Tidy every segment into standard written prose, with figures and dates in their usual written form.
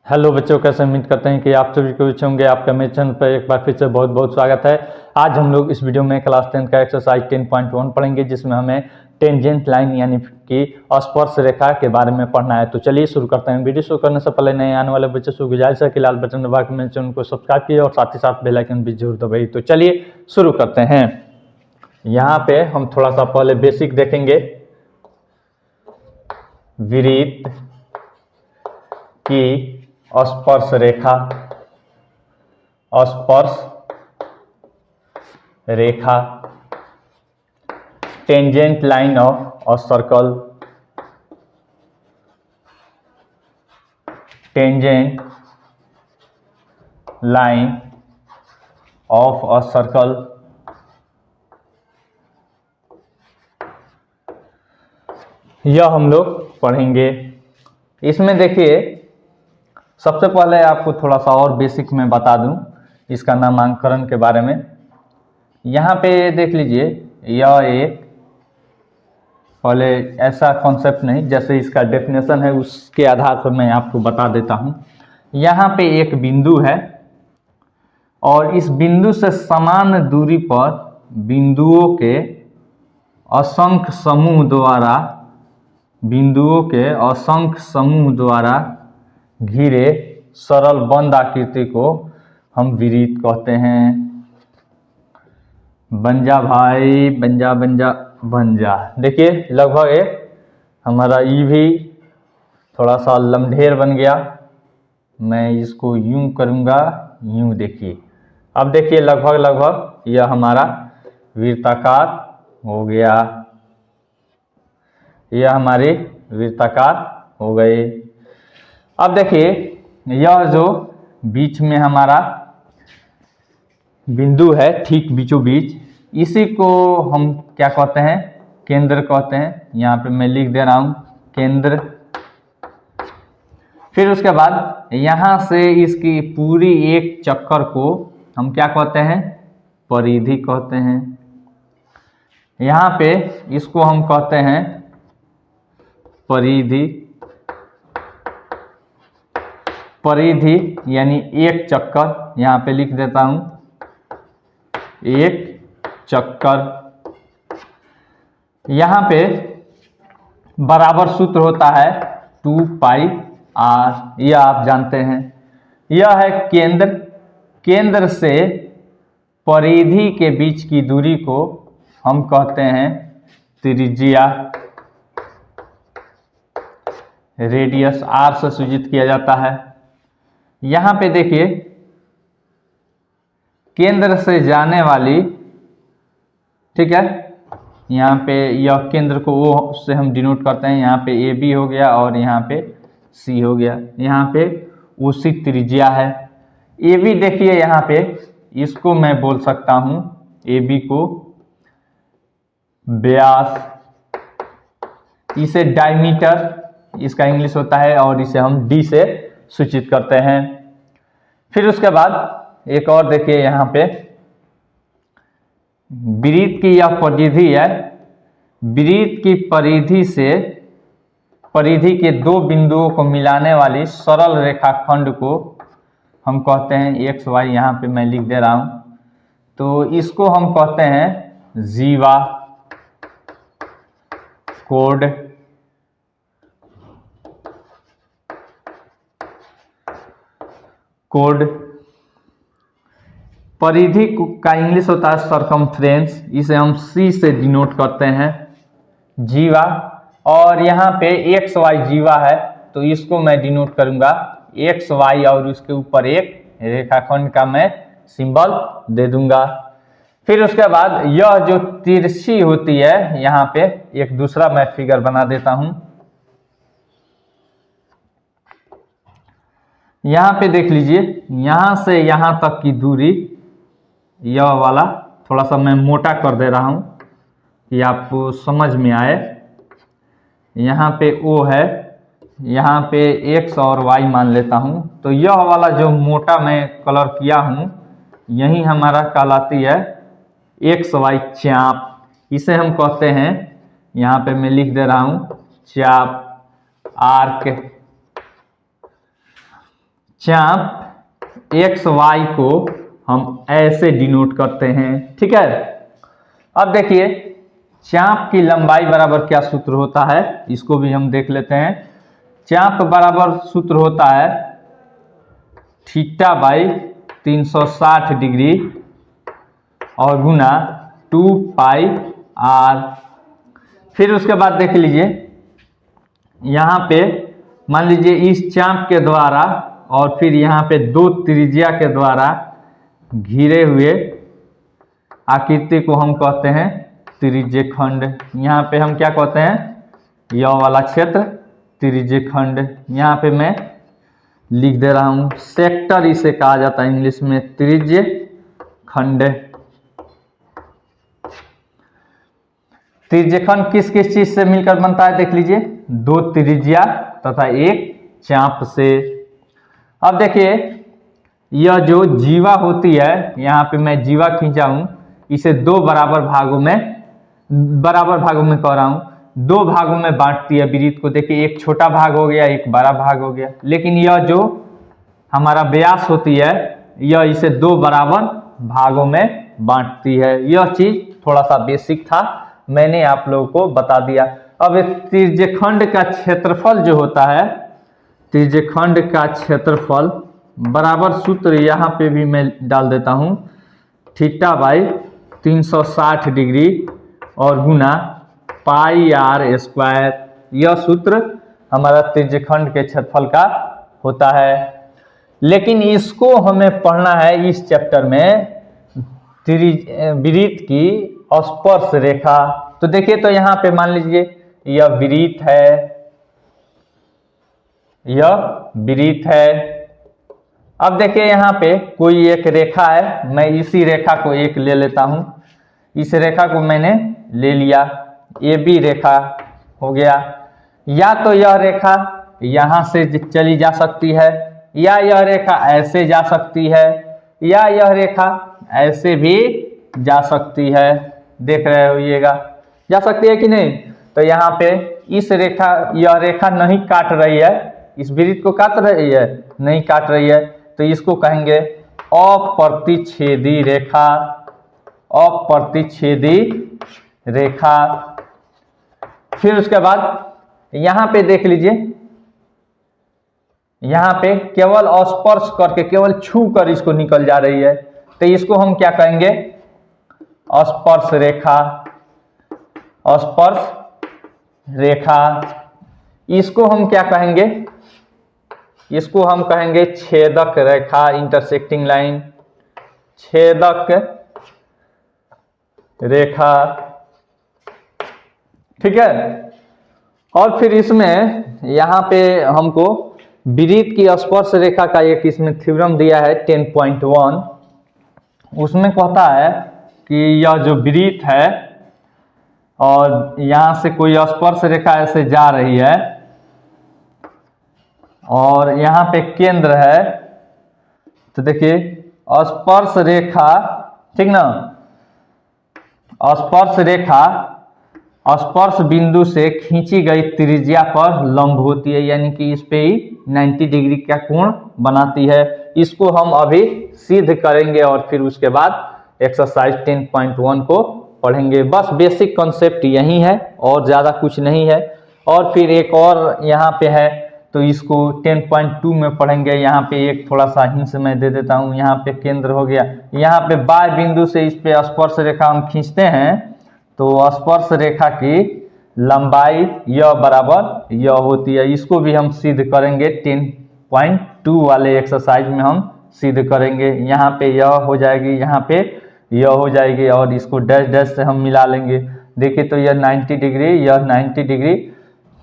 Hello बच्चों, कैसे उम्मीद करते हैं कि आप सभी को अच्छे होंगे। आपका मेरे चैनल पर एक बार फिर से बहुत बहुत स्वागत है। आज हम लोग इस वीडियो में क्लास 10 का एक्सरसाइज 10.1 पढ़ेंगे, जिसमें हमें टेंजेंट लाइन यानी कि स्पर्श रेखा के बारे में पढ़ना है। तो चलिए शुरू करते हैं। वीडियो शुरू करने से पहले नए आने वाले बच्चों से गुजारिश है कि लाल बटन दबा के मेरे चैनल को सब्सक्राइब कीजिए और साथ ही साथ बेल आइकन भी जरूर दबाइए। तो चलिए शुरू करते हैं। यहाँ पे हम थोड़ा सा पहले बेसिक देखेंगे। वृत्त की स्पर्श रेखा, स्पर्श रेखा, tangent line of a circle, tangent line of a circle, यह हम लोग पढ़ेंगे। इसमें देखिए, सबसे पहले आपको थोड़ा सा और बेसिक में बता दूं इसका नामकरण के बारे में। यहाँ पे देख लीजिए, यह एक पहले ऐसा कॉन्सेप्ट नहीं, जैसे इसका डेफिनेशन है उसके आधार पर मैं आपको बता देता हूँ। यहाँ पे एक बिंदु है और इस बिंदु से समान दूरी पर बिंदुओं के असंख्य समूह द्वारा, बिंदुओं के असंख्य समूह द्वारा घिरे सरल बंद आकृति को हम वृत्त कहते हैं। बन जा भाई, बन जा बन जा बन जा। देखिए लगभग एक हमारा ई भी थोड़ा सा लम्ढेर बन गया। मैं इसको यूं करूंगा, यूं देखिए। अब देखिए लगभग लगभग यह हमारा वृत्ताकार हो गया। यह हमारे वृत्ताकार हो गए। अब देखिए यह जो बीच में हमारा बिंदु है, ठीक बीचों बीच, इसी को हम क्या कहते हैं? केंद्र कहते हैं। यहाँ पे मैं लिख दे रहा हूं केंद्र। फिर उसके बाद यहाँ से इसकी पूरी एक चक्कर को हम क्या कहते हैं? परिधि कहते हैं। यहाँ पे इसको हम कहते हैं परिधि। परिधि यानी एक चक्कर, यहाँ पे लिख देता हूं एक चक्कर। यहाँ पे बराबर सूत्र होता है 2πr, यह आप जानते हैं। यह है केंद्र। केंद्र से परिधि के बीच की दूरी को हम कहते हैं त्रिज्या। रेडियस r से सूचित किया जाता है। यहाँ पे देखिए केंद्र से जाने वाली, ठीक है, यहाँ पे यह केंद्र को O से हम डिनोट करते हैं। यहाँ पे AB हो गया और यहाँ पे C हो गया। यहाँ पे उसी त्रिज्या है। AB देखिए यहाँ पे, इसको मैं बोल सकता हूँ AB को व्यास, इसे डायमीटर इसका इंग्लिश होता है और इसे हम D से सूचित करते हैं। फिर उसके बाद एक और देखिए, यहाँ पे वृत्त की यह परिधि है। वृत्त की परिधि से परिधि के दो बिंदुओं को मिलाने वाली सरल रेखाखंड को हम कहते हैं XY। यहाँ पे मैं लिख दे रहा हूं। तो इसको हम कहते हैं जीवा कोड। कोड परिधि का इंग्लिश होता है सरकमफ्रेंस, इसे हम C से डिनोट करते हैं जीवा। और यहाँ पे XY जीवा है, तो इसको मैं डिनोट करूंगा XY और उसके ऊपर एक रेखाखंड का मैं सिंबल दे दूंगा। फिर उसके बाद यह जो तिरछी होती है, यहाँ पे एक दूसरा मैं फिगर बना देता हूं। यहाँ पे देख लीजिए, यहाँ से यहाँ तक की दूरी, यह वाला थोड़ा सा मैं मोटा कर दे रहा हूं कि आपको समझ में आए। यहाँ पे O है, यहाँ पे X और Y मान लेता हूँ। तो यह वाला जो मोटा मैं कलर किया हूँ, यही हमारा कहलाती है XY चाप। इसे हम कहते हैं, यहाँ पे मैं लिख दे रहा हूँ चाप, आर्क। चाप एक्स वाई को हम ऐसे डिनोट करते हैं, ठीक है। अब देखिए चाप की लंबाई बराबर क्या सूत्र होता है, इसको भी हम देख लेते हैं। चाप बराबर सूत्र होता है थीटा बाई 360 डिग्री और गुना 2 पाई आर। फिर उसके बाद देख लीजिए यहाँ पे मान लीजिए इस चाप के द्वारा और फिर यहाँ पे दो त्रिज्या के द्वारा घिरे हुए आकृति को हम कहते हैं त्रिज्यखंड। यहाँ पे हम क्या कहते हैं, यह वाला क्षेत्र त्रिज्यखंड। यहाँ पे मैं लिख दे रहा हूँ सेक्टर, इसे कहा जाता है इंग्लिश में त्रिज्यखंड। त्रिज्यखंड किस किस चीज से मिलकर बनता है देख लीजिए, दो त्रिज्या तथा एक चाप से। अब देखिए यह जो जीवा होती है, यहाँ पे मैं जीवा खींचा हूं, इसे दो बराबर भागों में कह रहा हूं, दो भागों में बांटती है वृत्त को। देखिए एक छोटा भाग हो गया, एक बड़ा भाग हो गया, लेकिन यह जो हमारा व्यास होती है यह इसे दो बराबर भागों में बांटती है। यह चीज थोड़ा सा बेसिक था, मैंने आप लोगों को बता दिया। अब त्रिज्यखंड का क्षेत्रफल जो होता है, त्रिज्यखंड का क्षेत्रफल बराबर सूत्र यहाँ पे भी मैं डाल देता हूँ थीटा बाई 360 डिग्री और गुना पाई आर स्क्वायर। यह सूत्र हमारा त्रिज्यखंड के क्षेत्रफल का होता है। लेकिन इसको हमें पढ़ना है इस चैप्टर में वृत्त की स्पर्श रेखा। तो देखिए तो यहाँ पे मान लीजिए यह वृत्त है, यह वृत्त है। अब देखिए यहाँ पे कोई एक रेखा है, मैं इसी रेखा को एक ले लेता हूं। इस रेखा को मैंने ले लिया, ये भी रेखा हो गया। या तो यह रेखा यहां से चली जा सकती है, या यह रेखा ऐसे जा सकती है, या यह रेखा ऐसे भी जा सकती है। देख रहे होइएगा जा सकती है कि नहीं। तो यहाँ पे इस रेखा, यह रेखा नहीं काट रही है, इस वृत्त को काट रही है, नहीं काट रही है, तो इसको कहेंगे अप्रतिच्छेदी रेखा। अप्रतिच्छेदी रेखा। फिर उसके बाद यहाँ पे देख लीजिए, यहाँ पे केवल स्पर्श करके, केवल छू कर इसको निकल जा रही है, तो इसको हम क्या कहेंगे, स्पर्श रेखा। स्पर्श रेखा। इसको हम क्या कहेंगे, इसको हम कहेंगे छेदक रेखा, इंटरसेक्टिंग लाइन, छेदक रेखा, ठीक है। और फिर इसमें यहाँ पे हमको वृत्त की स्पर्श रेखा का एक इसमें थ्योरम दिया है 10.1। उसमें कहता है कि यह जो वृत्त है और यहाँ से कोई स्पर्श रेखा ऐसे जा रही है और यहाँ पे केंद्र है, तो देखिए स्पर्श रेखा, ठीक ना, स्पर्श रेखा स्पर्श बिंदु से खींची गई त्रिज्या पर लंब होती है, यानी कि इस पे ही 90 डिग्री का कोण बनाती है। इसको हम अभी सिद्ध करेंगे और फिर उसके बाद एक्सरसाइज 10.1 को पढ़ेंगे। बस बेसिक कॉन्सेप्ट यही है और ज़्यादा कुछ नहीं है। और फिर एक और यहाँ पे है, तो इसको 10.2 में पढ़ेंगे। यहाँ पे एक थोड़ा सा हिंस मैं दे देता हूँ। यहाँ पे केंद्र हो गया, यहाँ पे बाह्य बिंदु से इस पे स्पर्श रेखा हम खींचते हैं, तो स्पर्श रेखा की लंबाई यह बराबर यह होती है। इसको भी हम सिद्ध करेंगे 10.2 वाले एक्सरसाइज में हम सिद्ध करेंगे। यहाँ पे यह हो जाएगी, यहाँ पे यह हो जाएगी और इसको डैश डैश से हम मिला लेंगे। देखिए तो यह 90 डिग्री, यह 90 डिग्री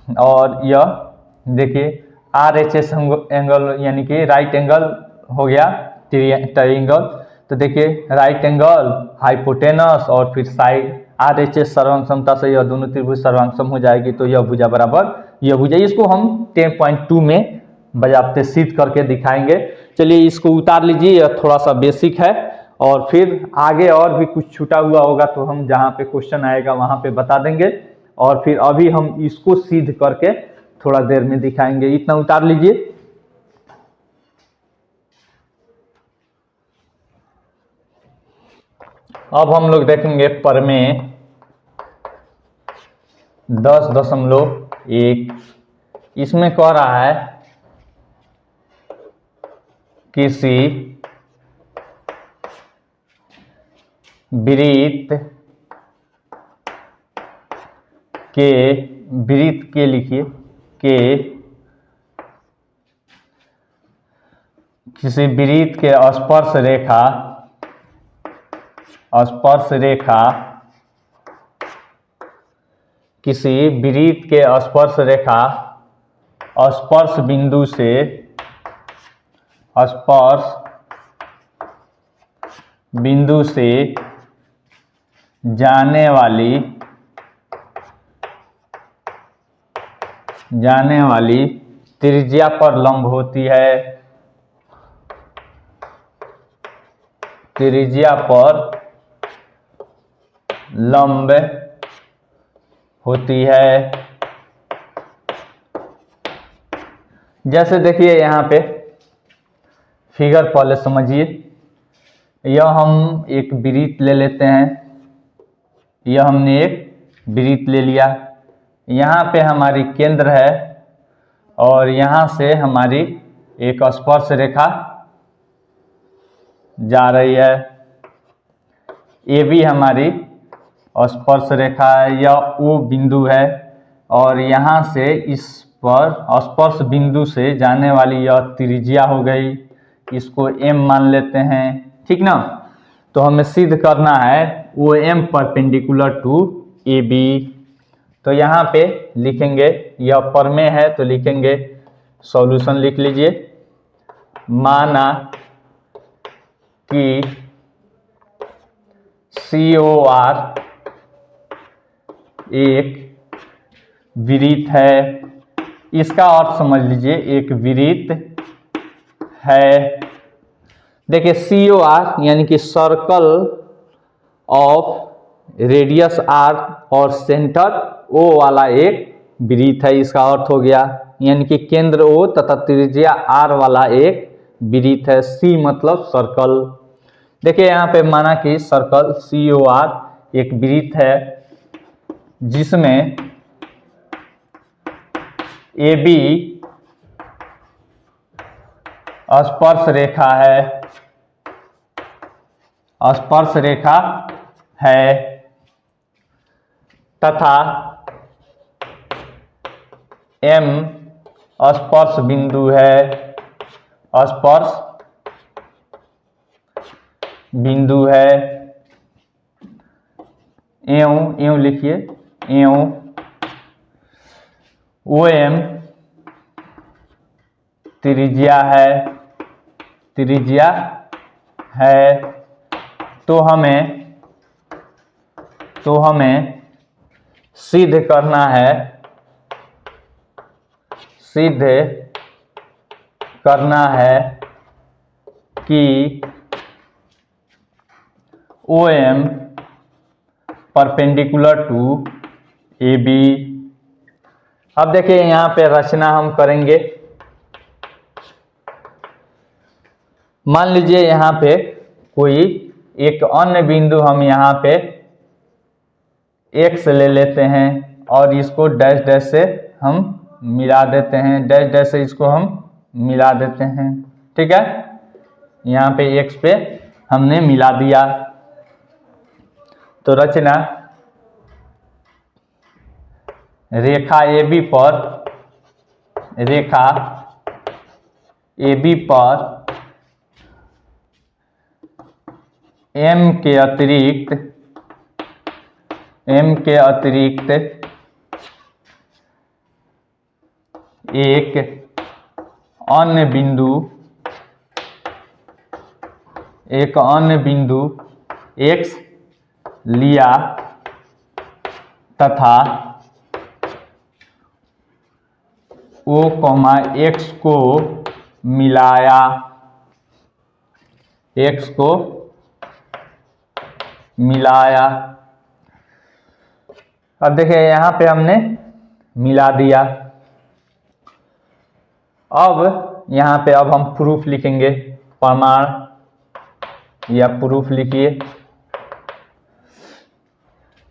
और यह देखिए RHS एंगल, यानी कि राइट एंगल हो गया ट्रायंगल। तो देखिए राइट एंगल, हाइपोटेनस और फिर साइड RHS सर्वांग समता से यह दोनों त्रिभुज सर्वांग सम हो जाएगी, तो यह भुजा बराबर यह भुजा। इसको हम 10.2 में बजाते सिद्ध करके दिखाएंगे। चलिए इसको उतार लीजिए, यह थोड़ा सा बेसिक है और फिर आगे और भी कुछ छूटा हुआ होगा तो हम जहाँ पे क्वेश्चन आएगा वहाँ पे बता देंगे और फिर अभी हम इसको सिद्ध करके थोड़ा देर में दिखाएंगे। इतना उतार लीजिए। अब हम लोग देखेंगे प्रमेय 10.1। इसमें कह रहा है किसी वृत्त के लिखिए के किसी वृत्त के स्पर्श रेखा किसी वृत्त के स्पर्श रेखा स्पर्श बिंदु से जाने वाली त्रिज्या पर लंब होती है। त्रिज्या पर लंब होती है। जैसे देखिए यहाँ पे फिगर पहले समझिए। यह हम एक वृत्त ले लेते हैं। यह हमने एक वृत्त ले लिया। यहाँ पे हमारी केंद्र है और यहाँ से हमारी एक स्पर्श रेखा जा रही है। ये भी हमारी स्पर्श रेखा है, यह O बिंदु है और यहाँ से इस पर स्पर्श बिंदु से जाने वाली यह त्रिज्या हो गई, इसको M मान लेते हैं, ठीक ना। तो हमें सिद्ध करना है OM परपेंडिकुलर टू AB। तो यहाँ पे लिखेंगे, यह प्रमेय है तो लिखेंगे, सॉल्यूशन लिख लीजिए। माना कि COR एक वृत्त है। इसका अर्थ समझ लीजिए, एक वृत्त है। देखिए COR यानी कि सर्कल ऑफ रेडियस R और सेंटर O वाला एक वृत्त है। इसका अर्थ हो गया, यानी कि केंद्र O तथा त्रिज्या R वाला एक वृत्त है। C मतलब सर्कल। देखिए यहाँ पे माना कि सर्कल COR एक वृत्त है जिसमें AB स्पर्श रेखा है तथा M स्पर्श बिंदु है। एवं लिखिए, एवं OM त्रिज्या है। तो हमें सिद्ध करना है कि OM परपेंडिकुलर टू AB। अब देखिए यहाँ पे रचना हम करेंगे। मान लीजिए यहाँ पे कोई एक अन्य बिंदु हम यहाँ पे X ले लेते हैं और इसको डैश डैश से हम मिला देते हैं, डैश डैश से इसको हम मिला देते हैं, ठीक है। यहाँ पे X पे हमने मिला दिया। तो रचना, रेखा AB पर M के अतिरिक्त एक अन्य बिंदु X लिया तथा O, X को मिलाया। अब देखिए यहाँ पे हमने मिला दिया। अब यहाँ पे हम प्रूफ लिखेंगे, प्रमाण या प्रूफ लिखिए।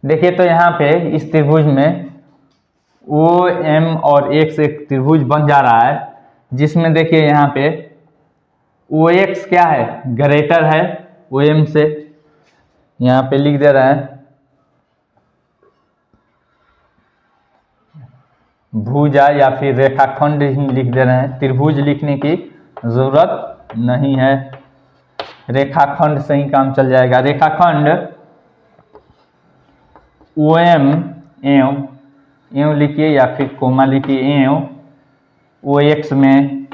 देखिए तो यहाँ पे इस त्रिभुज में ओ एम और एक्स एक त्रिभुज बन जा रहा है, जिसमें देखिए यहाँ पे ओ एक्स क्या है, ग्रेटर है ओ एम से। यहाँ पे लिख दे रहे हैं भुजा या फिर रेखाखंड ही लिख दे रहे हैं, त्रिभुज लिखने की जरूरत नहीं है, रेखाखंड से ही काम चल जाएगा। रेखाखंड ओ एम एव लिखिए या फिर कोमा लिखिए एव ओ एक्स में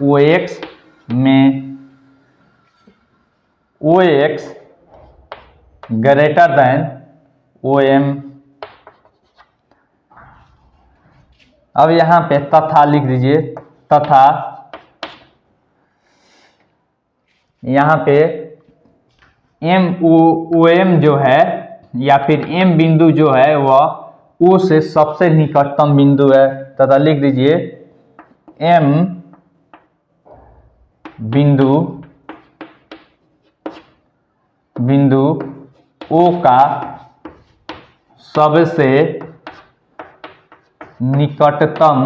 O X greater than O M. अब यहाँ पे तथा लिख दीजिए, तथा यहाँ पे ओ एम जो है या फिर एम बिंदु जो है वह ओ से सबसे निकटतम बिंदु है, तथा लिख दीजिए एम बिंदु ओ का सबसे निकटतम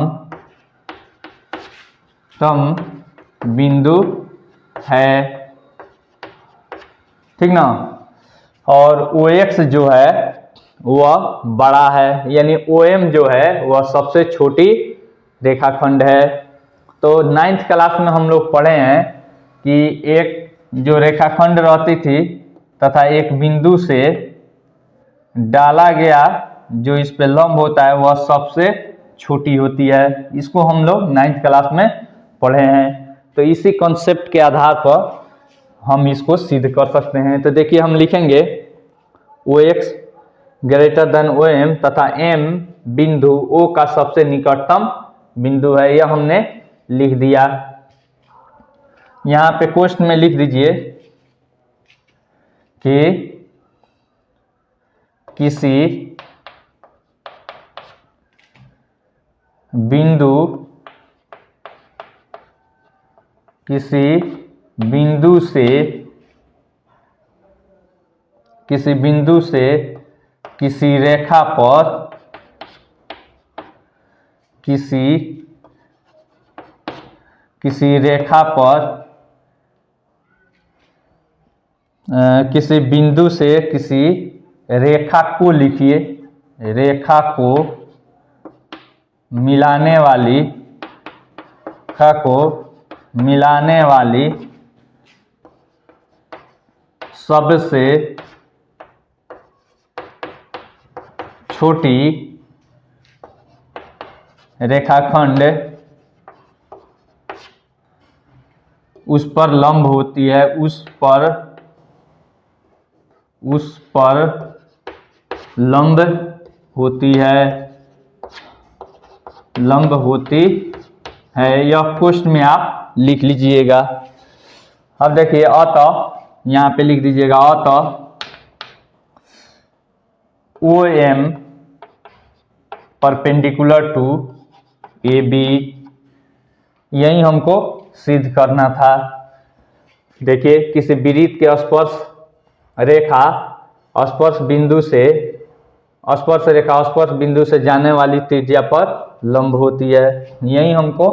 बिंदु है, ठीक ना। और ओ एक्स जो है वह बड़ा है, यानी ओ एम जो है वह सबसे छोटी रेखाखंड है। तो 9th क्लास में हम लोग पढ़े हैं कि एक जो रेखाखंड रहती थी तथा एक बिंदु से डाला गया जो इस पे लंब होता है वह सबसे छोटी होती है। इसको हम लोग 9th क्लास में पढ़े हैं। तो इसी कॉन्सेप्ट के आधार पर हम इसको सिद्ध कर सकते हैं। तो देखिए हम लिखेंगे O X greater than O M तथा एम बिंदु ओ का सबसे निकटतम बिंदु है, यह हमने लिख दिया। यहाँ पे क्वेश्चन में लिख दीजिए कि किसी बिंदु से किसी रेखा पर किसी बिंदु से किसी रेखा को लिखिए, रेखा को मिलाने वाली सबसे छोटी रेखाखंड उस पर लंब होती है, उस पर लंब होती है। यह क्वेश्चन में आप लिख लीजिएगा। अब देखिए अतः यहाँ पे लिख दीजिएगा अतः O M perpendicular to A B, यही हमको सिद्ध करना था। देखिए किसी वृत्त के स्पर्श रेखा स्पर्श बिंदु से जाने वाली त्रिज्या पर लंब होती है, यही हमको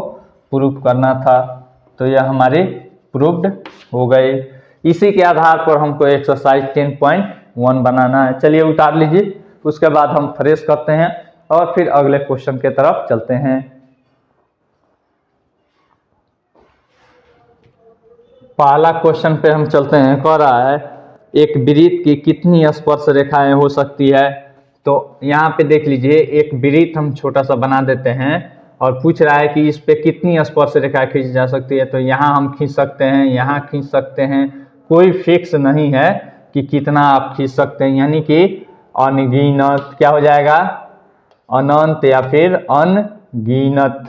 प्रूफ करना था। तो यह हमारी प्रूव्ड हो गई। इसी के आधार पर हमको एक्सरसाइज 10.1 बनाना है। चलिए उतार लीजिए, उसके बाद हम फ्रेश करते हैं और फिर अगले क्वेश्चन के तरफ चलते हैं। पहला क्वेश्चन पे हम चलते हैं। कह रहा है एक वृत्त की कितनी स्पर्श रेखाएं हो सकती है। तो यहाँ पे देख लीजिए, एक वृत्त हम छोटा सा बना देते हैं और पूछ रहा है कि इस पे कितनी स्पर्श रेखा खींची जा सकती है। तो यहाँ हम खींच सकते हैं, यहाँ खींच सकते हैं, कोई फिक्स नहीं है कि कितना आप खींच सकते हैं, यानी कि अनगिनत। क्या हो जाएगा? अनंत या फिर अनगिनत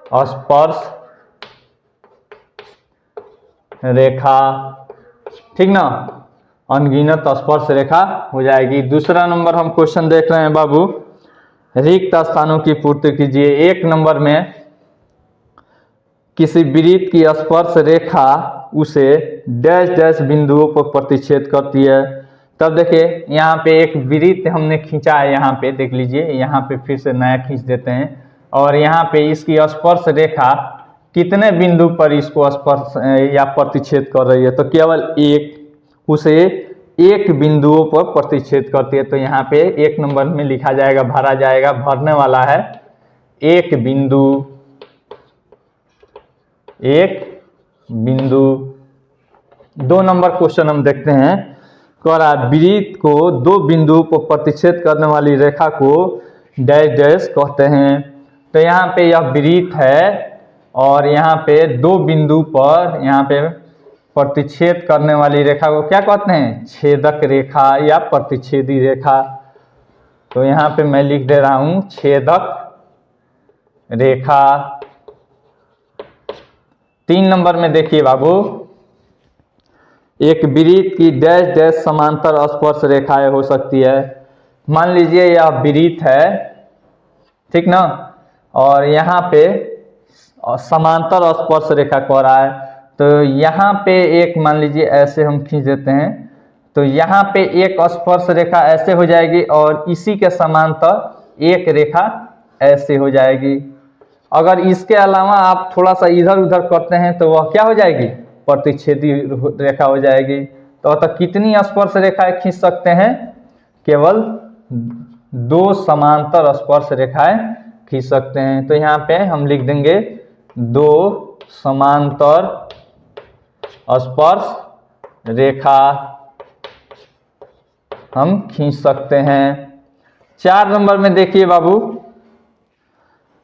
स्पर्श रेखा, ठीक ना, अनगिनत स्पर्श रेखा हो जाएगी। दूसरा नंबर हम क्वेश्चन देख रहे हैं बाबू, रिक्त स्थानों की पूर्ति कीजिए। 1 नंबर में किसी वृत्त की स्पर्श रेखा उसे डैश डैश बिंदुओं पर प्रतिच्छेद करती है। तब देखिए यहाँ पे एक वृत्त हमने खींचा है, यहाँ पे देख लीजिए, यहाँ पे फिर से नया खींच देते हैं और यहाँ पे इसकी स्पर्श रेखा कितने बिंदु पर इसको स्पर्श या प्रतिच्छेद कर रही है, तो केवल एक, उसे एक बिंदुओं पर प्रतिच्छेद करती है। तो यहाँ पे एक नंबर में लिखा जाएगा, भरा जाएगा, भरने वाला है एक बिंदु, एक बिंदु। 2 नंबर क्वेश्चन हम देखते हैं, कह रहा है वृत्त को दो बिंदुओं पर प्रतिच्छेद करने वाली रेखा को डैश डैश कहते हैं। तो यहाँ पे यह वृत्त है और यहाँ पे दो बिंदु पर यहाँ पे प्रतिच्छेद करने वाली रेखा को क्या कहते हैं, छेदक रेखा या प्रतिच्छेदी रेखा। तो यहाँ पे मैं लिख दे रहा हूं छेदक रेखा। 3 नंबर में देखिए बाबू, एक वृत्त की डैश डैश समांतर स्पर्श रेखाएं हो सकती है। मान लीजिए यह वृत्त है, ठीक ना, और यहाँ पे समांतर स्पर्श रेखा कह रहा है। तो यहाँ पे एक मान लीजिए ऐसे हम खींच देते हैं, तो यहाँ पे एक स्पर्श रेखा ऐसे हो जाएगी और इसी के समांतर एक रेखा ऐसे हो जाएगी। अगर इसके अलावा आप थोड़ा सा इधर उधर करते हैं तो वह क्या हो जाएगी, प्रतिच्छेदी रेखा हो जाएगी। तो कितनी स्पर्श रेखाएं खींच सकते हैं, केवल 2 समांतर स्पर्श रेखाएं खींच सकते हैं। तो यहाँ पे हम लिख देंगे 2 समांतर स्पर्श रेखा हम खींच सकते हैं। 4 नंबर में देखिए बाबू,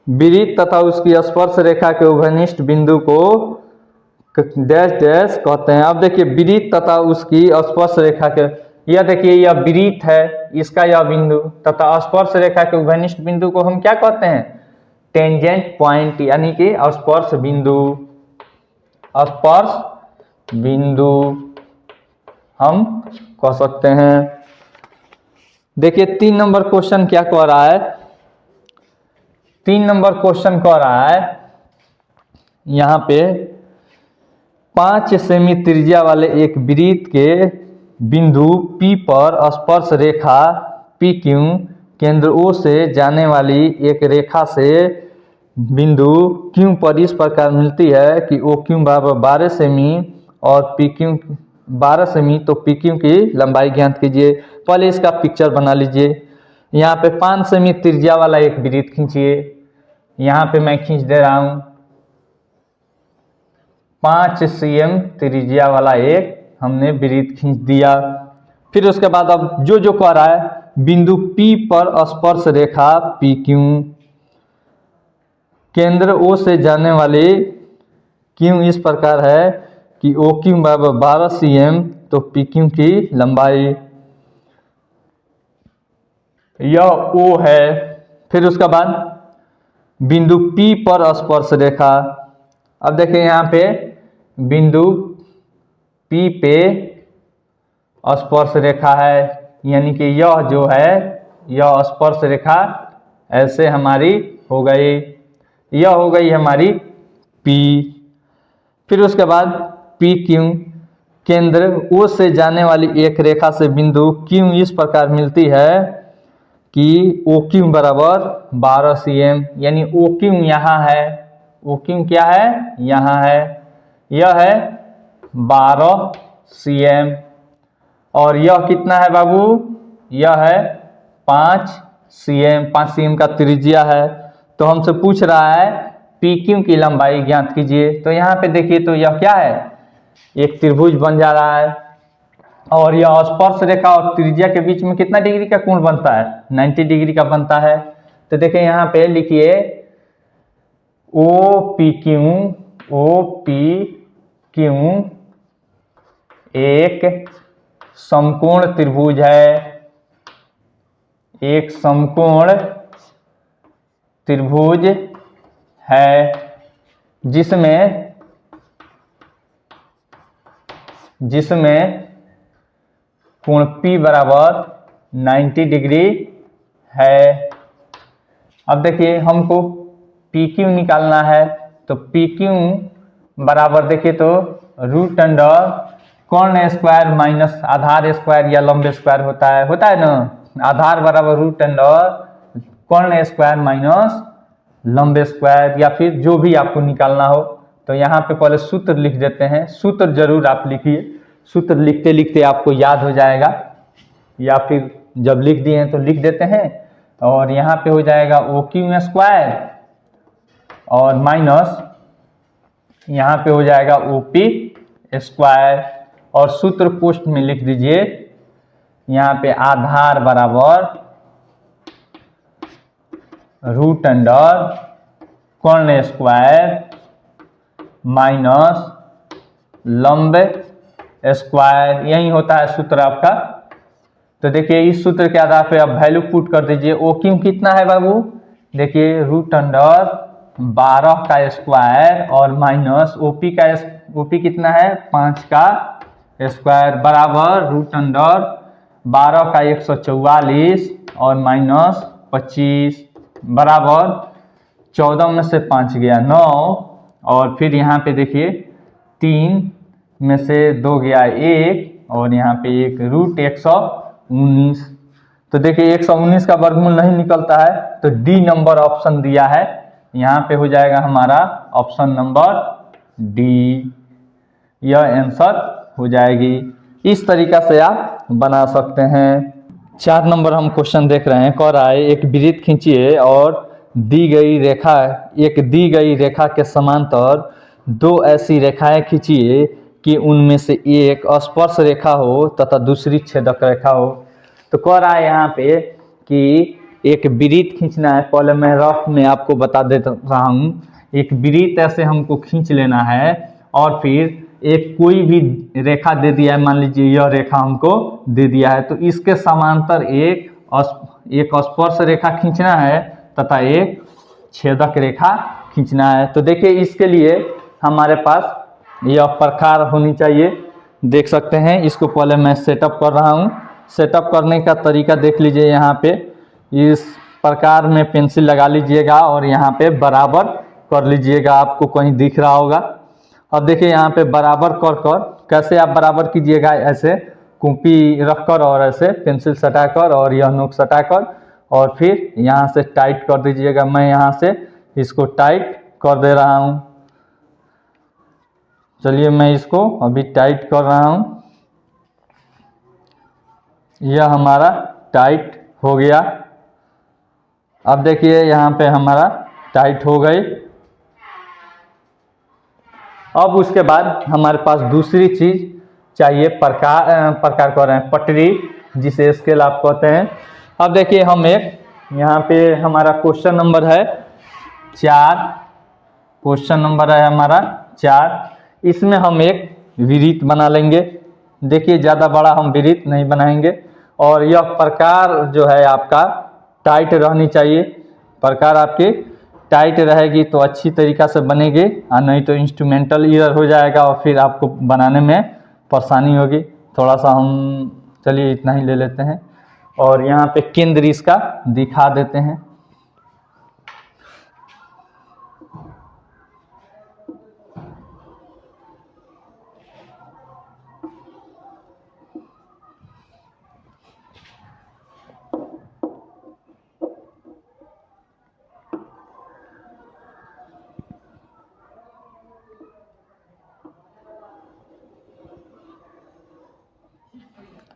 वृत्त तथा उसकी स्पर्श रेखा के उभयनिष्ठ बिंदु को डैश डैश कहते हैं। अब देखिए वृत्त तथा उसकी स्पर्श रेखा के, यह देखिए यह वृत्त है, इसका यह बिंदु तथा स्पर्श रेखा के उभयनिष्ठ बिंदु को हम क्या कहते हैं, टेंजेंट पॉइंट, यानी कि स्पर्श बिंदु, स्पर्श बिंदु हम कह सकते हैं। देखिए 3 नंबर क्वेश्चन क्या कह रहा है, 3 नंबर क्वेश्चन कह रहा है यहाँ पे 5 सेमी त्रिज्या वाले एक वृत्त के बिंदु P पर स्पर्श रेखा PQ केंद्र O से जाने वाली एक रेखा से बिंदु Q पर इस प्रकार मिलती है कि OQ बराबर 12 सेमी और PQ 12 सेमी, तो PQ की लंबाई ज्ञात कीजिए। पहले इसका पिक्चर बना लीजिए। यहाँ पे 5 सेमी त्रिज्या वाला एक वृत्त खींचिए, यहाँ पे मैं खींच दे रहा हूँ 5 cm त्रिज्या वाला एक हमने वृत्त खींच दिया। फिर उसके बाद अब जो जो कह रहा है, बिंदु P पर स्पर्श रेखा PQ केंद्र O से जाने वाली Q इस प्रकार है कि OQ बराबर 12 cm, तो PQ की लंबाई, यह O है। फिर उसके बाद बिंदु P पर स्पर्श रेखा, अब देखिए यहाँ पे बिंदु P पे स्पर्श रेखा है, यानी कि यह जो है यह स्पर्श रेखा ऐसे हमारी हो गई, यह हो गई हमारी P। फिर उसके बाद PQ केंद्र O से जाने वाली एक रेखा से बिंदु Q इस प्रकार मिलती है कि OQ बराबर 12 cm, यानी OQ यहाँ है, OQ क्या है, यहाँ है, यह है 12 cm और यह कितना है बाबू, यह है 5 cm, 5 cm का त्रिज्या है। तो हमसे पूछ रहा है PQ की लंबाई ज्ञात कीजिए। तो यहाँ पे देखिए, तो यह क्या है, एक त्रिभुज बन जा रहा है और यह स्पर्श रेखा और त्रिज्या के बीच में कितना डिग्री का कोण बनता है, 90 डिग्री का बनता है। तो देखिए यहाँ पे लिखिए OPQ, OPQ एक समकोण त्रिभुज है, एक समकोण त्रिभुज है जिसमें कोण P बराबर 90 डिग्री है। अब देखिए हमको PQ निकालना है, तो PQ बराबर देखिए तो रूट अंडर कर्ण स्क्वायर माइनस आधार स्क्वायर या लंबे स्क्वायर होता है ना। आधार बराबर रूट अंडर कर्ण स्क्वायर माइनस लंबे स्क्वायर, या फिर जो भी आपको निकालना हो। तो यहाँ पे पहले सूत्र लिख देते हैं। सूत्र जरूर आप लिखिए, सूत्र लिखते लिखते आपको याद हो जाएगा, या फिर जब लिख दिए हैं तो लिख देते हैं। और यहाँ पे हो जाएगा ओ क्यू स्क्वायर और माइनस यहाँ पे हो जाएगा ओ पी स्क्वायर, और सूत्र पोस्ट में लिख दीजिए यहाँ पे आधार बराबर रूट अंडर कर्ण स्क्वायर माइनस लंबे स्क्वायर, यही होता है सूत्र आपका। तो देखिए इस सूत्र के आधार पे आप वैल्यू पुट कर दीजिए। ओ क्यू कितना है बाबू, देखिए रूट अंडर 12 का स्क्वायर और माइनस ओपी कितना है 5 का स्क्वायर बराबर रूट अंडर 12 का 144 और माइनस 25 बराबर 14 में से 5 गया 9, और फिर यहाँ पे देखिए 3 में से 2 गया 1, और यहाँ पे एक रूट 119। तो देखिए 119 का वर्गमूल नहीं निकलता है, तो डी नंबर ऑप्शन दिया है, यहाँ पे हो जाएगा हमारा ऑप्शन नंबर डी, यह आंसर हो जाएगी। इस तरीका से आप बना सकते हैं। 4 नंबर हम क्वेश्चन देख रहे हैं। कह रहा है एक वृत्त खींचिए और दी गई रेखा के समांतर 2 ऐसी रेखाएं खींचिए कि उनमें से एक स्पर्श रेखा हो तथा दूसरी छेदक रेखा हो। तो कह रहा है यहाँ पे कि एक वृत्त खींचना है। पहले मैं रफ में आपको बता दे रहा हूँ। एक वृत्त ऐसे हमको खींच लेना है, और फिर एक कोई भी रेखा दे दिया है, मान लीजिए यह रेखा हमको दे दिया है, तो इसके समांतर एक स्पर्श रेखा खींचना है तथा एक छेदक रेखा खींचना है। तो देखिए इसके लिए हमारे पास यह प्रकार होनी चाहिए, देख सकते हैं। इसको पहले मैं सेटअप कर रहा हूँ। सेटअप करने का तरीका देख लीजिए। यहाँ पे इस प्रकार में पेंसिल लगा लीजिएगा और यहाँ पे बराबर कर लीजिएगा, आपको कहीं दिख रहा होगा। अब देखिए यहाँ पे बराबर कर कैसे आप बराबर कीजिएगा, ऐसे कॉपी रखकर और ऐसे पेंसिल सटाकर और यह नोक सटाकर, और फिर यहाँ से टाइट कर दीजिएगा। मैं यहाँ से इसको टाइट कर दे रहा हूँ। चलिए मैं इसको अभी टाइट कर रहा हूँ। यह हमारा टाइट हो गया। अब देखिए यहाँ पे हमारा टाइट हो गई। अब उसके बाद हमारे पास दूसरी चीज चाहिए, प्रकार कर रहे हैं पटरी, जिसे स्केल आप कहते हैं। अब देखिए हम एक यहाँ पे हमारा क्वेश्चन नंबर है 4, क्वेश्चन नंबर है हमारा 4। इसमें हम एक वृत्त बना लेंगे। देखिए ज़्यादा बड़ा हम वृत्त नहीं बनाएंगे, और यह प्रकार जो है आपका टाइट रहनी चाहिए। प्रकार आपकी टाइट रहेगी तो अच्छी तरीक़ा से बनेगी, और नहीं तो इंस्ट्रूमेंटल एरर हो जाएगा और फिर आपको बनाने में परेशानी होगी। थोड़ा सा हम चलिए इतना ही ले लेते हैं, और यहाँ पे केंद्र इसका दिखा देते हैं।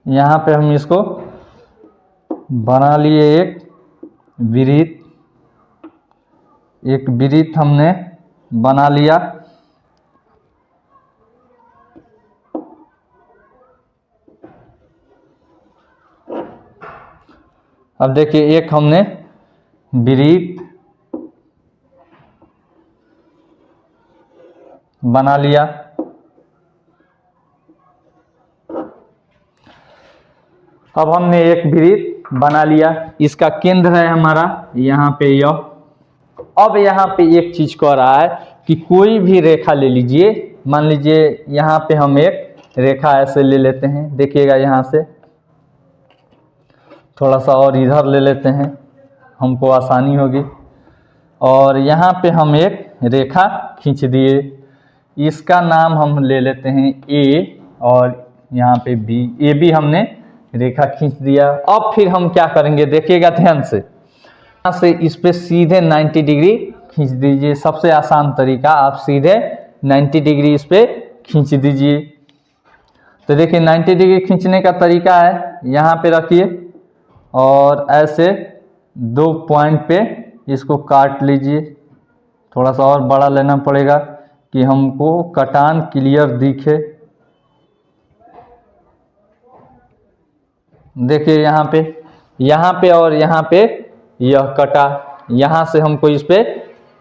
यहाँ पे हम इसको बना लिए एक वृत्त हमने बना लिया। अब देखिए एक हमने वृत्त बना लिया। अब हमने एक वृत्त बना लिया, इसका केंद्र है हमारा यहाँ पे यह। अब यहाँ पे एक चीज कह रहा है कि कोई भी रेखा ले लीजिए। मान लीजिए यहाँ पे हम एक रेखा ऐसे ले लेते हैं, देखिएगा यहाँ से थोड़ा सा और इधर ले लेते हैं, हमको आसानी होगी। और यहाँ पे हम एक रेखा खींच दिए। इसका नाम हम ले लेते हैं ए, और यहाँ पे बी, ए बी हमने रेखा खींच दिया। अब फिर हम क्या करेंगे, देखिएगा ध्यान से, यहाँ से इस पे सीधे 90 डिग्री खींच दीजिए। सबसे आसान तरीका, आप सीधे 90 डिग्री इस पे खींच दीजिए। तो देखिए 90 डिग्री खींचने का तरीका है, यहाँ पे रखिए और ऐसे 2 पॉइंट पे इसको काट लीजिए। थोड़ा सा और बड़ा लेना पड़ेगा कि हमको कटान क्लियर दिखे। देखिए यहाँ पे और यहाँ पे यह कटा, यहाँ से हमको इस पे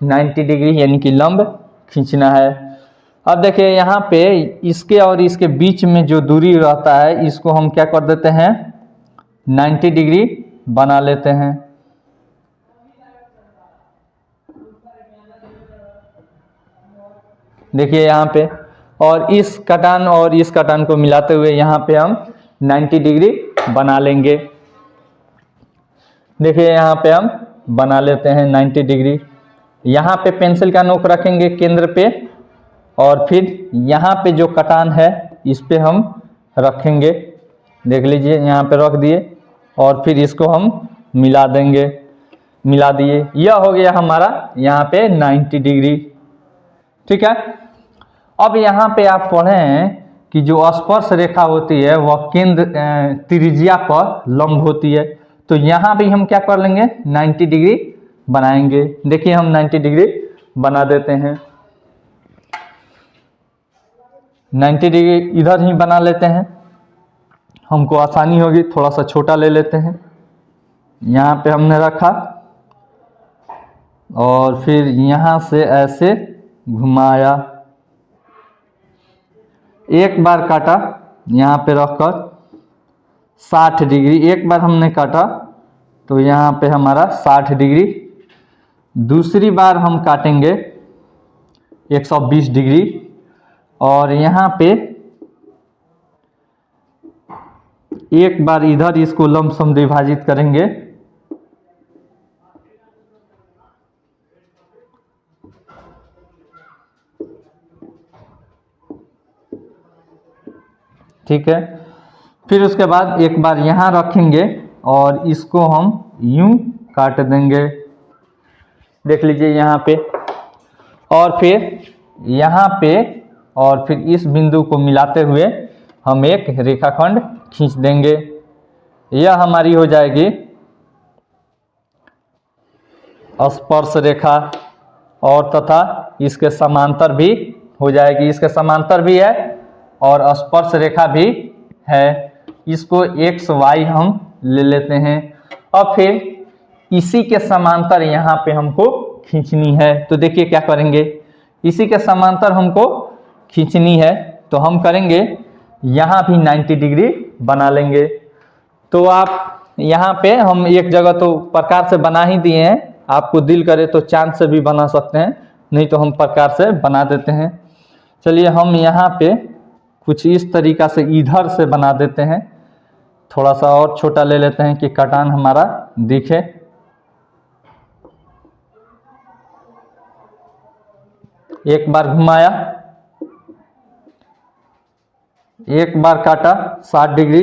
90 डिग्री यानी कि लंब खींचना है। अब देखिए यहाँ पे इसके और इसके बीच में जो दूरी रहता है, इसको हम क्या कर देते हैं, 90 डिग्री बना लेते हैं। देखिए यहाँ पे, और इस कटान को मिलाते हुए यहाँ पे हम 90 डिग्री बना लेंगे। देखिए यहाँ पे हम बना लेते हैं 90 डिग्री। यहाँ पे पेंसिल का नोक रखेंगे केंद्र पे, और फिर यहाँ पे जो कटान है इस पे हम रखेंगे। देख लीजिए यहाँ पे रख दिए, और फिर इसको हम मिला देंगे, मिला दिए। यह हो गया हमारा यहाँ पे 90 डिग्री। ठीक है। अब यहाँ पे आप पढ़ें कि जो स्पर्श रेखा होती है वह केंद्र त्रिज्या पर लंब होती है। तो यहाँ भी हम क्या कर लेंगे, 90 डिग्री बनाएंगे। देखिए हम 90 डिग्री बना देते हैं। 90 डिग्री इधर ही बना लेते हैं, हमको आसानी होगी। थोड़ा सा छोटा ले लेते हैं, यहाँ पे हमने रखा और फिर यहाँ से ऐसे घुमाया, एक बार काटा यहाँ पे रखकर 60 डिग्री, एक बार हमने काटा तो यहाँ पे हमारा 60 डिग्री। दूसरी बार हम काटेंगे 120 डिग्री, और यहाँ पे एक बार इधर इसको लमसम विभाजित करेंगे। ठीक है। फिर उसके बाद एक बार यहाँ रखेंगे और इसको हम यूं काट देंगे। देख लीजिए यहाँ पे, और फिर यहाँ पे, और फिर इस बिंदु को मिलाते हुए हम एक रेखाखंड खींच देंगे। यह हमारी हो जाएगी स्पर्श रेखा, और तथा इसके समांतर भी हो जाएगी। इसके समांतर भी है और स्पर्श रेखा भी है। इसको एक्स वाई हम ले लेते हैं। अब फिर इसी के समांतर यहाँ पे हमको खींचनी है। तो देखिए क्या करेंगे, इसी के समांतर हमको खींचनी है, तो हम करेंगे यहाँ भी 90 डिग्री बना लेंगे। तो आप यहाँ पे हम एक जगह तो प्रकार से बना ही दिए हैं, आपको दिल करे तो चांद से भी बना सकते हैं, नहीं तो हम प्रकार से बना देते हैं। चलिए हम यहाँ पे कुछ इस तरीका से इधर से बना देते हैं। थोड़ा सा और छोटा ले लेते हैं कि कटान हमारा दिखे। एक बार घुमाया, एक बार काटा 60 डिग्री,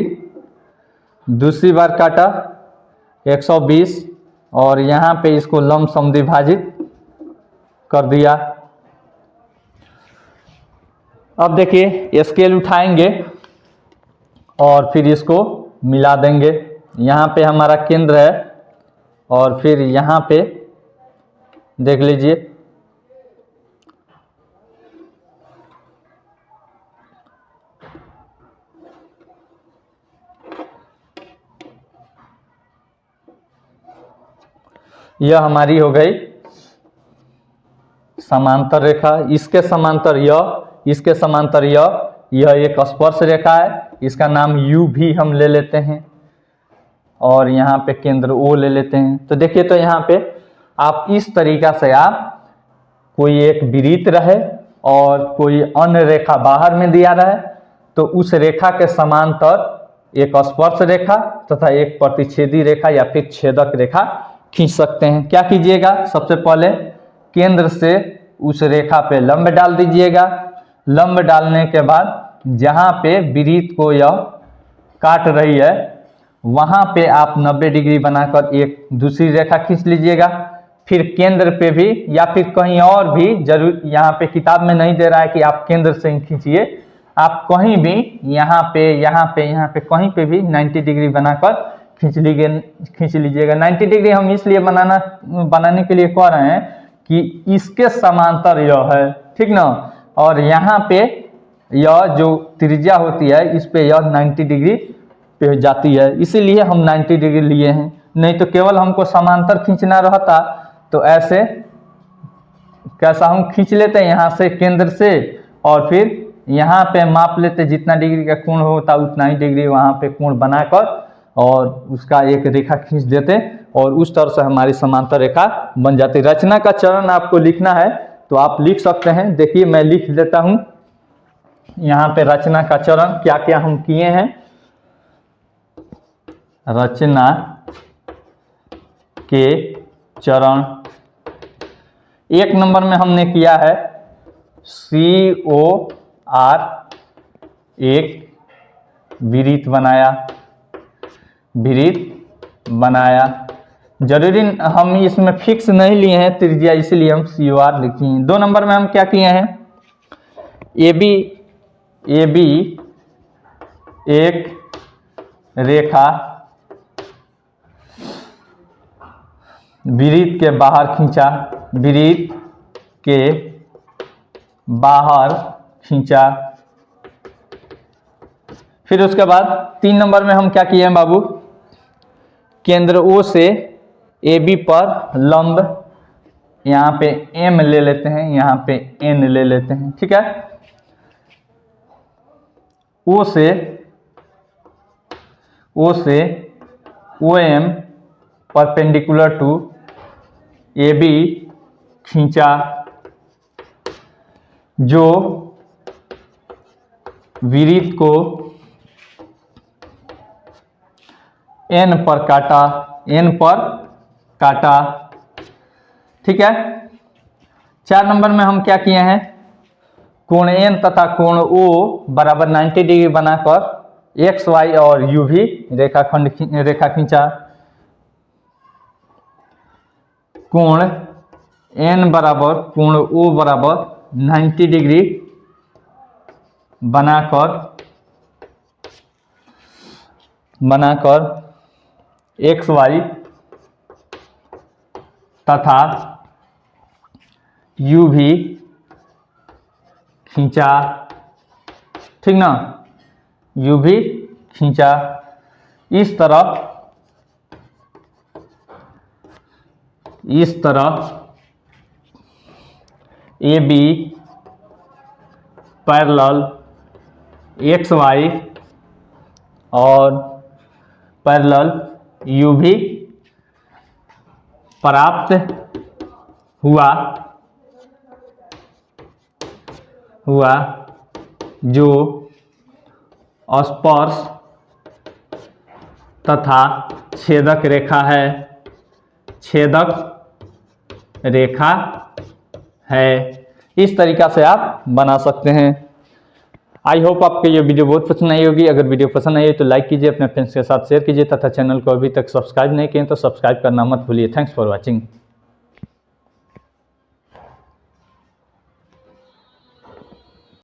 दूसरी बार काटा 120, और यहाँ पे इसको लमसम विभाजित कर दिया। अब देखिए स्केल उठाएंगे और फिर इसको मिला देंगे। यहाँ पे हमारा केंद्र है, और फिर यहाँ पे देख लीजिए यह हमारी हो गई समांतर रेखा। इसके समांतर यह, इसके समांतर यह एक स्पर्श रेखा है, इसका नाम यू भी हम ले लेते हैं, और यहाँ पे केंद्र ओ ले लेते हैं। तो देखिए, तो यहाँ पे आप इस तरीका से आप कोई एक वृत्त रहे और कोई अन्य रेखा बाहर में दिया रहे, तो उस रेखा के समांतर एक स्पर्श रेखा तथा एक प्रतिच्छेदी रेखा या फिर छेदक रेखा खींच सकते हैं। क्या कीजिएगा, सबसे पहले केंद्र से उस रेखा पे लंब डाल दीजिएगा, लंब डालने के बाद जहाँ पे वृत्त को यह काट रही है वहाँ पे आप 90 डिग्री बनाकर एक दूसरी रेखा खींच लीजिएगा। फिर केंद्र पे भी या फिर कहीं और भी, जरूर यहाँ पे किताब में नहीं दे रहा है कि आप केंद्र से ही खींचिए, आप कहीं भी यहाँ पे कहीं पे भी 90 डिग्री बनाकर खींच लीजिएगा। 90 डिग्री हम इसलिए बनाने के लिए कह रहे हैं कि इसके समांतर यह है, ठीक ना। और यहाँ पे यह जो त्रिज्या होती है इस पे यह 90 डिग्री पे जाती है, इसीलिए हम 90 डिग्री लिए हैं। नहीं तो केवल हमको समांतर खींचना रहता तो ऐसे कैसा हम खींच लेते हैं यहाँ से केंद्र से, और फिर यहाँ पे माप लेते जितना डिग्री का कोण होता उतना ही डिग्री वहाँ पे कोण बनाकर और उसका एक रेखा खींच देते और उस तरह से हमारी समांतर रेखा बन जाती। रचना का चरण आपको लिखना है तो आप लिख सकते हैं। देखिए मैं लिख देता हूँ यहाँ पे रचना का चरण क्या क्या हम किए हैं। रचना के चरण 1 नंबर में हमने किया है COR एक वृत्त बनाया। जरूरी हम इसमें फिक्स नहीं लिए हैं त्रिज्या, इसलिए हम COR लिखे हैं। 2 नंबर में हम क्या किए हैं, AB एक रेखा वृत्त के बाहर खींचा। फिर उसके बाद 3 नंबर में हम क्या किए हैं बाबू, केंद्र O से AB पर लंब, यहाँ पे M ले लेते हैं, यहाँ पे N ले लेते हैं, ठीक है। O से OM परपेंडिकुलर टू AB खींचा, जो वृत्त को N पर काटा, ठीक है। 4 नंबर में हम क्या किए हैं, कोण N तथा कोण O बराबर 90 डिग्री बनाकर X, Y और U भी रेखा खींचा। कोण N बराबर कोण O बराबर 90 डिग्री बनाकर X, Y तथा U भी खींचा, ठीक ना, U भी खींचा। इस तरह AB पैरेलल X, Y और पैरेलल U भी प्राप्त हुआ, जो स्पर्श तथा छेदक रेखा है। इस तरीका से आप बना सकते हैं। आई होप आपको ये वीडियो बहुत पसंद आई होगी। अगर वीडियो पसंद आई तो लाइक कीजिए, अपने फ्रेंड्स के साथ शेयर कीजिए तथा चैनल को अभी तक सब्सक्राइब नहीं किए तो सब्सक्राइब करना मत भूलिए। Thanks for watching.